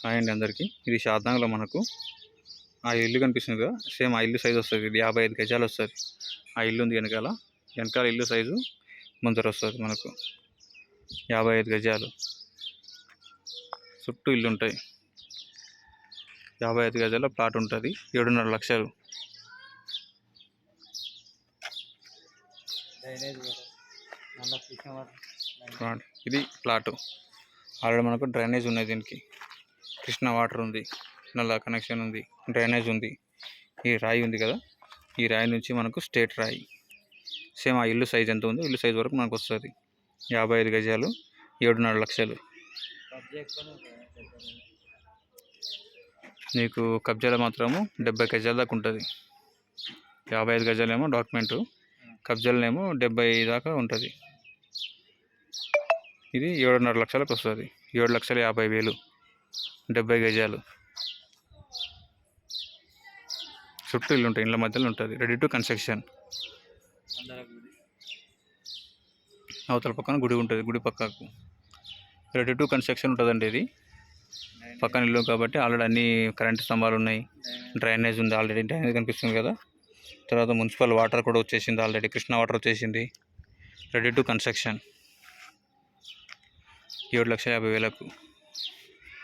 Hi అండి అందరికీ. ఇది షాద్నగర్లో మనకు ఆ ఇల్లు కనిపిస్తుంది కదా, సేమ్ ఆ ఇల్లు సైజు వస్తుంది. ఇది 55 గజాలు వస్తుంది. ఆ ఇల్లు ఉంది వెనకాల ఇల్లు సైజు ముందర వస్తుంది మనకు 55 గజాలు. చుట్టూ ఇల్లు ఉంటాయి. 55 గజాల ప్లాట్ ఉంటుంది. 7.5 లక్షలు. ఇది ప్లాటు. ఆల్రెడీ మనకు డ్రైనేజ్ ఉన్నది. దీనికి కృష్ణ వాటర్ ఉంది, నల్ల కనెక్షన్ ఉంది, డ్రైనేజ్ ఉంది. ఈ రాయి ఉంది కదా, ఈ రాయి నుంచి మనకు స్టేట్ రాయి. సేమ్ ఆ ఇల్లు సైజ్ ఎంత ఉందో ఇల్లు సైజ్ వరకు మనకు వస్తుంది. 55 గజాలు, 7.5 లక్షలు. నీకు కబ్జాలు మాత్రము 70 గజాల దాకా ఉంటుంది. 55 గజాలేమో డాక్యుమెంటు, కబ్జాలనేమో 70 దాకా ఉంటుంది. ఇది 7.5 లక్షలకు వస్తుంది. 7,50,000. 70 గజాలు. చుట్టూ ఇల్లు ఉంటాయి, ఇళ్ళ మధ్యలో ఉంటుంది. Ready to construction. అవతల పక్కన గుడి ఉంటుంది, గుడి పక్కకు రెడీ టు కన్స్ట్రక్షన్ ఉంటుందండి. ఇది పక్కన ఇల్లు కాబట్టి ఆల్రెడీ అన్ని కరెంటు స్తంభాలు ఉన్నాయి, డ్రైనేజ్ ఉంది. ఆల్రెడీ డ్రైనేజ్ కనిపిస్తుంది కదా. తర్వాత మున్సిపల్ వాటర్ కూడా వచ్చేసింది, ఆల్రెడీ కృష్ణ వాటర్ వచ్చేసింది. Ready to construction. 7,50,000.